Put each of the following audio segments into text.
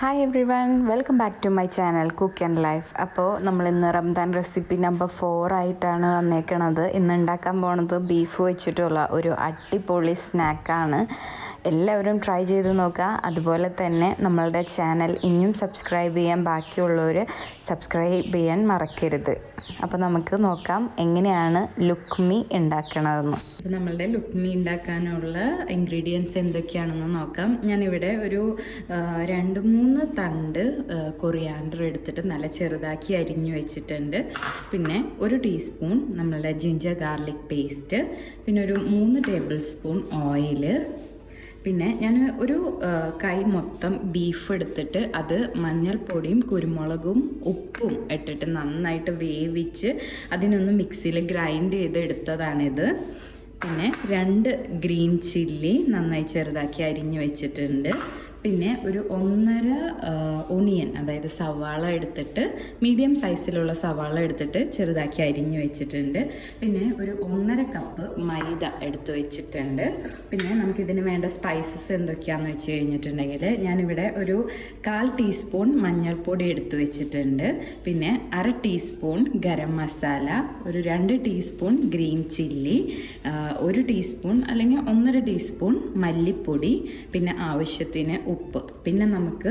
Hi everyone, welcome back to my channel cook and life. അപ്പോൾ നമ്മളിന്ന് Ramadan recipe number 4 ആയിട്ടാണ് വന്നേക്കണത്. ഇന്ന് ഉണ്ടാക്കാൻ പോണത് ബീഫ് വെച്ചിട്ടുള്ള ഒരു അടിപൊളി സ്നാക്കാണ്. എല്ലാവരും ട്രൈ ചെയ്ത് നോക്കുക. അതുപോലെ തന്നെ നമ്മളുടെ ചാനൽ ഇനിയും സബ്സ്ക്രൈബ് ചെയ്യാൻ ബാക്കിയുള്ളവർ സബ്സ്ക്രൈബ് ചെയ്യാൻ മറക്കരുത്. അപ്പോൾ നമുക്ക് നോക്കാം എങ്ങനെയാണ് ലുക്മി ഉണ്ടാക്കണതെന്ന്. അപ്പോൾ നമ്മളുടെ ലുക്മി ഉണ്ടാക്കാനുള്ള ഇൻഗ്രീഡിയൻസ് എന്തൊക്കെയാണെന്ന് നോക്കാം. ഞാനിവിടെ ഒരു 2-3 തണ്ട് കൊറിയാണ്ടർ എടുത്തിട്ട് നല്ല ചെറുതാക്കി അരിഞ്ഞു വെച്ചിട്ടുണ്ട്. പിന്നെ 1 ടീസ്പൂൺ നമ്മളുടെ ജിഞ്ചർ ഗാർലിക് പേസ്റ്റ്, പിന്നെ ഒരു 3 ടേബിൾ സ്പൂൺ ഓയിൽ, പിന്നെ ഞാൻ ഒരു കൈ മൊത്തം ബീഫ് എടുത്തിട്ട് അത് മഞ്ഞൾപ്പൊടിയും കുരുമുളകും ഉപ്പും ഇട്ടിട്ട് നന്നായിട്ട് വേവിച്ച് അതിനൊന്ന് മിക്സിയിൽ ഗ്രൈൻഡ് ചെയ്തെടുത്തതാണിത്. പിന്നെ 2 ഗ്രീൻ ചില്ലി നന്നായി ചെറുതാക്കി അരിഞ്ഞു വെച്ചിട്ടുണ്ട്. പിന്നെ ഒരു 1.5 ഒണിയൻ, അതായത് സവാള എടുത്തിട്ട് മീഡിയം സൈസിലുള്ള സവാള എടുത്തിട്ട് ചെറുതാക്കി അരിഞ്ഞു വെച്ചിട്ടുണ്ട്. പിന്നെ ഒരു 1.5 കപ്പ് മൈദ എടുത്ത് വെച്ചിട്ടുണ്ട്. പിന്നെ നമുക്കിതിന് വേണ്ട സ്പൈസസ് എന്തൊക്കെയാണെന്ന് വെച്ച് കഴിഞ്ഞിട്ടുണ്ടെങ്കിൽ ഞാനിവിടെ ഒരു 1/4 ടീസ്പൂൺ മഞ്ഞൾപ്പൊടി എടുത്ത് വെച്ചിട്ടുണ്ട്. പിന്നെ 1/2 ടീസ്പൂൺ ഗരം മസാല, ഒരു 2 ടീസ്പൂൺ ഗ്രീൻ ചില്ലി, 1 ടീസ്പൂൺ അല്ലെങ്കിൽ 1.5 ടീസ്പൂൺ മല്ലിപ്പൊടി, പിന്നെ ആവശ്യത്തിന് ഉപ്പ്. പിന്നെ നമുക്ക്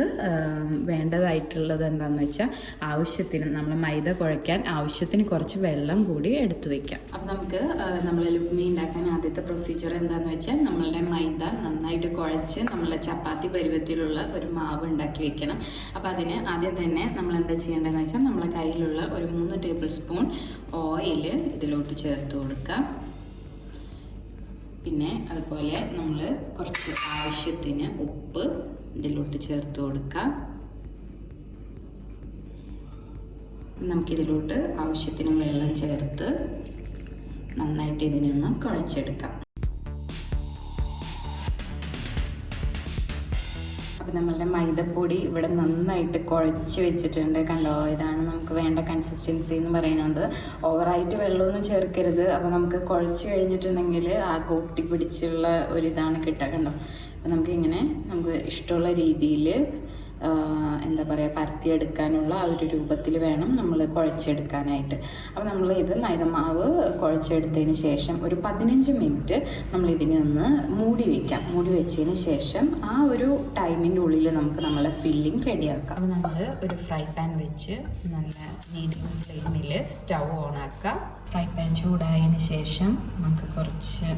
വേണ്ടതായിട്ടുള്ളത് എന്താണെന്ന് വെച്ചാൽ ആവശ്യത്തിന് നമ്മൾ മൈദ കുഴയ്ക്കാൻ ആവശ്യത്തിന് കുറച്ച് വെള്ളം കൂടി എടുത്തു വയ്ക്കാം. അപ്പോൾ നമുക്ക് നമ്മൾ ലുക്മി ഉണ്ടാക്കാൻ ആദ്യത്തെ പ്രൊസീജിയർ എന്താണെന്ന് വെച്ചാൽ നമ്മളുടെ മൈദ നന്നായിട്ട് കുഴച്ച് നമ്മൾ ചപ്പാത്തി പരുവത്തിലുള്ള ഒരു മാവ് ഉണ്ടാക്കി വെക്കണം. അപ്പോൾ അതിന് ആദ്യം തന്നെ നമ്മൾ എന്താ ചെയ്യേണ്ടതെന്ന് വെച്ചാൽ നമ്മളെ കയ്യിലുള്ള ഒരു 3 ടേബിൾ സ്പൂൺ ഓയിൽ ഇതിലോട്ട് ചേർത്ത് കൊടുക്കാം. പിന്നെ അതുപോലെ നമ്മൾ കുറച്ച് ആവശ്യത്തിന് ഉപ്പ് ഇതിലോട്ട് ചേർത്ത് കൊടുക്കാം. നമുക്കിതിലോട്ട് ആവശ്യത്തിന് വെള്ളം ചേർത്ത് നന്നായിട്ട് ഇതിനൊന്ന് കുഴച്ചെടുക്കാം. അപ്പോൾ നമ്മളുടെ മൈദപ്പൊടി ഇവിടെ നന്നായിട്ട് കുഴച്ച് വെച്ചിട്ടുണ്ട്. കണ്ടോ, ഇതാണ് നമുക്ക് വേണ്ട കൺസിസ്റ്റൻസി എന്ന് പറയുന്നത്. ഓവറായിട്ട് വെള്ളമൊന്നും ചേർക്കരുത്. അപ്പോൾ നമുക്ക് കുഴച്ച് കഴിഞ്ഞിട്ടുണ്ടെങ്കിൽ ആ ഒട്ടി പിടിച്ചുള്ള ഒരിതാണ് കിട്ടുക. കണ്ടോ, അപ്പോൾ നമുക്കിങ്ങനെ നമുക്ക് ഇഷ്ടമുള്ള രീതിയിൽ എന്താ പറയുക പരത്തിയെടുക്കാനുള്ള ആ ഒരു രൂപത്തിൽ വേണം നമ്മൾ കുഴച്ചെടുക്കാനായിട്ട്. അപ്പോൾ നമ്മൾ ഇത് മൈദമാവ് കുഴച്ചെടുത്തതിന് ശേഷം ഒരു 15 മിനിറ്റ് നമ്മളിതിനെ ഒന്ന് മൂടി വയ്ക്കാം. മൂടി വെച്ചതിന് ശേഷം ആ ഒരു ടൈമിൻ്റെ ഉള്ളിൽ നമുക്ക് നമ്മളെ ഫില്ലിങ് റെഡിയാക്കാം. അപ്പോൾ നമ്മൾ ഒരു ഫ്രൈ പാൻ വെച്ച് നല്ല മീഡിയം ഫ്ലെയിമിൽ സ്റ്റൗ ഓണാക്കാം. ഫ്രൈ പാൻ ചൂടായതിന് ശേഷം നമുക്ക് കുറച്ച്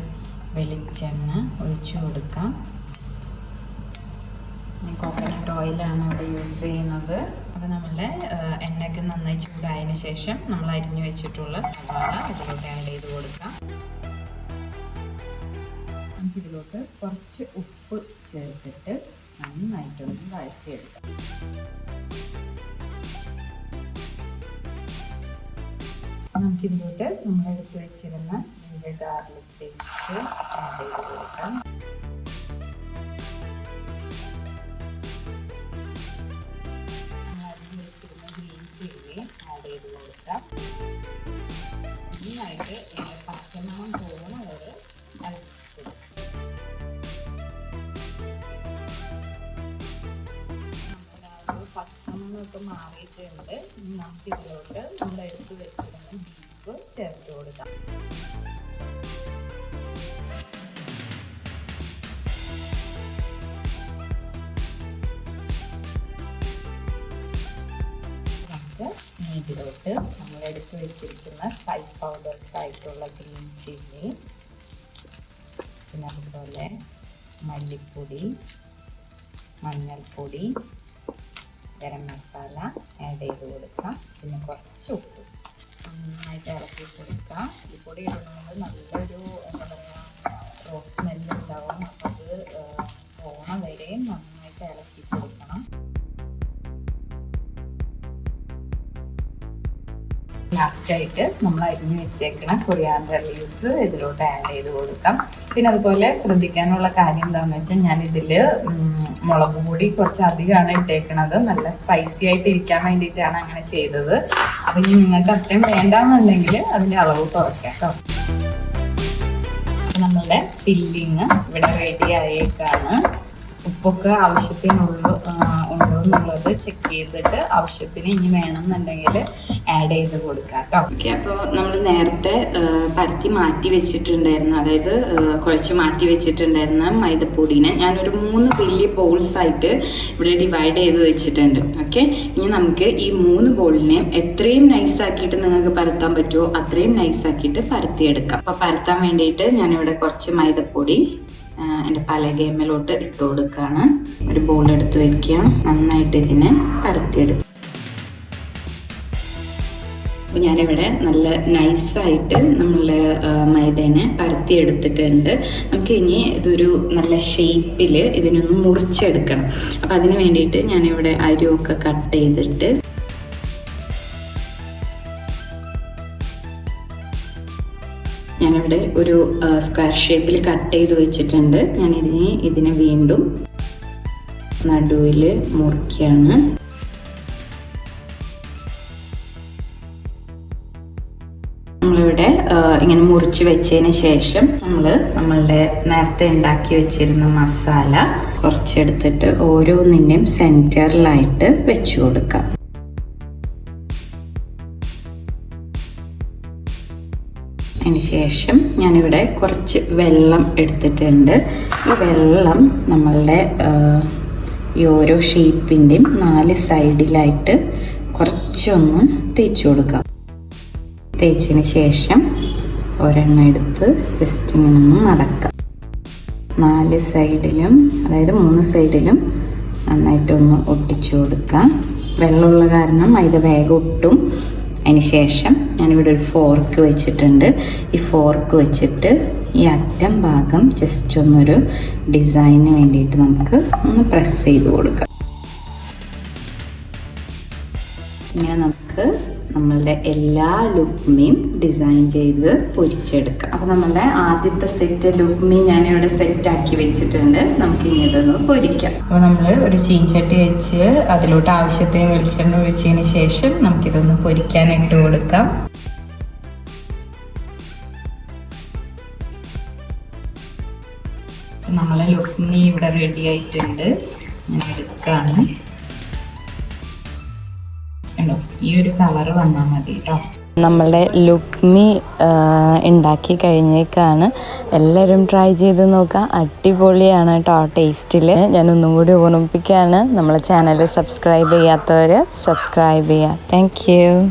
വെളിച്ചെണ്ണ ഒഴിച്ചു കൊടുക്കാം. കോക്കനട്ട് ഓയിലാണ് ഇവിടെ യൂസ് ചെയ്യുന്നത്. അപ്പോൾ നമ്മളുടെ എണ്ണയ്ക്ക് നന്നായി ചൂടായതിന് ശേഷം നമ്മൾ അരിഞ്ഞു വെച്ചിട്ടുള്ള സവാള ഇതിലോട്ട് ആഡ് ചെയ്ത് കൊടുക്കാം. നമുക്കിതിലോട്ട് കുറച്ച് ഉപ്പ് ചേർത്തിട്ട് നന്നായിട്ടൊന്ന് വഴറ്റിയെടുക്കാം. നമുക്കിതിലോട്ട് നമ്മളെടുത്ത് വെച്ചിരുന്ന ഗാർലിക് പേസ്റ്റ് ആഡ് ചെയ്ത് കൊടുക്കാം. ആഡ് ചെയ്ത് കൊടുക്കാം. നന്നായിട്ട് പച്ചമണം പോകുന്ന വരെ അരച്ചിട്ട് നമ്മുടെ പച്ചമണമൊക്കെ മാറിയിട്ടുണ്ട്. നമുക്കിതിലോട്ട് നമ്മൾ എടുത്ത് വെച്ചിരുന്ന ബീഫ് ചേർത്ത് കൊടുക്കാം. ഇതിലോട്ട് നമ്മൾ എടുത്ത് വെച്ചിരിക്കുന്ന സ്പൈസ് പൗഡേഴ്സ് ആയിട്ടുള്ള ഗ്രീൻ ചില്ലി, പിന്നെ അതുപോലെ മല്ലിപ്പൊടി, മഞ്ഞൾപ്പൊടി, ഗരം മസാല ആഡ് ചെയ്ത് കൊടുക്കാം. പിന്നെ കുറച്ച് ഉപ്പ് നന്നായിട്ട് ഇളക്കി കൊടുക്കാം. ഈ പൊടി ഇടുന്നത് നല്ലൊരു എന്താ പറയുക റോസ് സ്മെല്ല് ഉണ്ടാവും. അപ്പോൾ അത് പോണ വരെയും നന്നായിട്ട് ഇളക്കി കൊടുക്കണം. ലാസ്റ്റായിട്ട് നമ്മൾ അരിഞ്ഞ് വെച്ചേക്കണ കൊറിയാണ്ടർ ലീവ്സ് ഇതിലോട്ട് ആഡ് ചെയ്ത് കൊടുക്കാം. പിന്നെ അതുപോലെ ശ്രദ്ധിക്കാനുള്ള കാര്യം എന്താണെന്ന് വെച്ചാൽ ഞാനിതിൽ മുളക് പൊടി കുറച്ച് അധികമാണ് ഇട്ടേക്കണത്. നല്ല സ്പൈസി ആയിട്ട് ഇരിക്കാൻ വേണ്ടിയിട്ടാണ് അങ്ങനെ ചെയ്തത്. അപ്പം ഇനി നിങ്ങൾക്ക് അത്രയും വേണ്ടാന്നുണ്ടെങ്കിൽ അതിൻ്റെ അളവ് കുറയ്ക്കാം കേട്ടോ. നമ്മളുടെ ഫില്ലിങ് ഇവിടെ റെഡി ആയേക്കാണ്. ഉപ്പൊക്കെ ആവശ്യത്തിനുള്ളൂ ഉണ്ടോ എന്നുള്ളത് ചെക്ക് ചെയ്തിട്ട് ആവശ്യത്തിന് ഇനി വേണമെന്നുണ്ടെങ്കിൽ ആഡ് ചെയ്ത് കൊടുക്കാം കേട്ടോ. ഓക്കെ, അപ്പോൾ നമ്മൾ നേരത്തെ പരത്തി മാറ്റി വെച്ചിട്ടുണ്ടായിരുന്നു, അതായത് കുഴച്ച് മാറ്റി വെച്ചിട്ടുണ്ടായിരുന്ന മൈദപ്പൊടിനെ ഞാനൊരു 3 വലിയ ബോൾസായിട്ട് ഇവിടെ ഡിവൈഡ് ചെയ്ത് വെച്ചിട്ടുണ്ട്. ഓക്കെ, ഇനി നമുക്ക് ഈ 3 ബോളിനെ എത്രയും നൈസാക്കിയിട്ട് നിങ്ങൾക്ക് പരത്താൻ പറ്റുമോ അത്രയും നൈസാക്കിയിട്ട് പരത്തിയെടുക്കാം. അപ്പോൾ പരത്താൻ വേണ്ടിയിട്ട് ഞാനിവിടെ കുറച്ച് മൈദപ്പൊടി എൻ്റെ പലകേമലോട്ട് ഇട്ട് കൊടുക്കുകയാണ്. ഒരു ബോൾ എടുത്ത് വയ്ക്കുക, നന്നായിട്ട് ഇതിനെ പരത്തിയെടുക്കുക. അപ്പോൾ ഞാനിവിടെ നല്ല നൈസായിട്ട് നമ്മൾ മൈദേനെ പരത്തിയെടുത്തിട്ടുണ്ട്. നമുക്ക് ഇനി ഇതൊരു നല്ല ഷേപ്പിൽ ഇതിനൊന്ന് മുറിച്ചെടുക്കണം. അപ്പോൾ അതിന് വേണ്ടിയിട്ട് ഞാനിവിടെ അരിയൊക്കെ കട്ട് ചെയ്തിട്ട് ഞാനിവിടെ ഒരു സ്ക്വയർ ഷേപ്പിൽ കട്ട് ചെയ്ത് വെച്ചിട്ടുണ്ട്. ഇതിനെ വീണ്ടും നടുവിൽ മുറിക്കുകയാണ്. നമ്മളിവിടെ ഇങ്ങനെ മുറിച്ച് വെച്ചതിന് ശേഷം നമ്മളുടെ നേരത്തെ ഉണ്ടാക്കി വെച്ചിരുന്ന മസാല കുറച്ചെടുത്തിട്ട് ഓരോന്നിൻ്റെയും സെൻറ്ററിലായിട്ട് വെച്ചു കൊടുക്കാം. അതിന് ശേഷം ഞാനിവിടെ കുറച്ച് വെള്ളം എടുത്തിട്ടുണ്ട്. ഈ വെള്ളം നമ്മളുടെ ഈ ഓരോ ഷേപ്പിൻ്റെയും 4 സൈഡിലായിട്ട് കുറച്ചൊന്ന് തേച്ച് കൊടുക്കാം. തേച്ചതിന് ശേഷം ഒരെണ്ണം എടുത്ത് ജസ്റ്റ് ഇങ്ങനെ ഒന്ന് മടക്കാം. 4 സൈഡിലും, അതായത് 3 സൈഡിലും നന്നായിട്ടൊന്ന് ഒട്ടിച്ചു കൊടുക്കാം. വെള്ളമുള്ള കാരണം ഇത് വേഗം ഒട്ടും. അതിന് ശേഷം ഞാനിവിടെ ഒരു ഫോർക്ക് വെച്ചിട്ടുണ്ട്. ഈ ഫോർക്ക് വെച്ചിട്ട് ഈ അറ്റം ഭാഗം ജസ്റ്റ് ഒന്നൊരു ഡിസൈനിന് വേണ്ടിയിട്ട് നമുക്ക് ഒന്ന് പ്രസ് ചെയ്ത് കൊടുക്കാം. ഇങ്ങനെ നമുക്ക് നമ്മളുടെ എല്ലാ ലുക്മിയും ഡിസൈൻ ചെയ്ത് പൊരിച്ചെടുക്കാം. അപ്പോൾ നമ്മളുടെ ആദ്യത്തെ സെറ്റ് ലുക്മി ഞാനിവിടെ സെറ്റാക്കി വെച്ചിട്ടുണ്ട്. നമുക്കിനി ഇതൊന്ന് പൊരിക്കാം. അപ്പോൾ നമ്മൾ ഒരു ചീൻചട്ടി വെച്ച് അതിലോട്ട് ആവശ്യത്തിന് വെളിച്ചെണ്ണ ഒഴിച്ചതിന് ശേഷം നമുക്കിതൊന്ന് പൊരിക്കാനിട്ട് കൊടുക്കാം. നമ്മളെ ലുക്മി ഇവിടെ റെഡി ആയിട്ടുണ്ട്. ഞാൻ എടുക്കുകയാണ്. ഈ ഒരു കളർ വന്നാൽ മതി കേട്ടോ. നമ്മളുടെ ലുക്മി ഉണ്ടാക്കി കഴിഞ്ഞേക്കാണ്. എല്ലാവരും ട്രൈ ചെയ്ത് നോക്കാം. അടിപൊളിയാണ് കേട്ടോ ടേസ്റ്റിൽ. ഞാനൊന്നും കൂടി ഓർമ്മിപ്പിക്കുകയാണ്, നമ്മളെ ചാനൽ സബ്സ്ക്രൈബ് ചെയ്യാത്തവർ സബ്സ്ക്രൈബ് ചെയ്യുക. Thank you.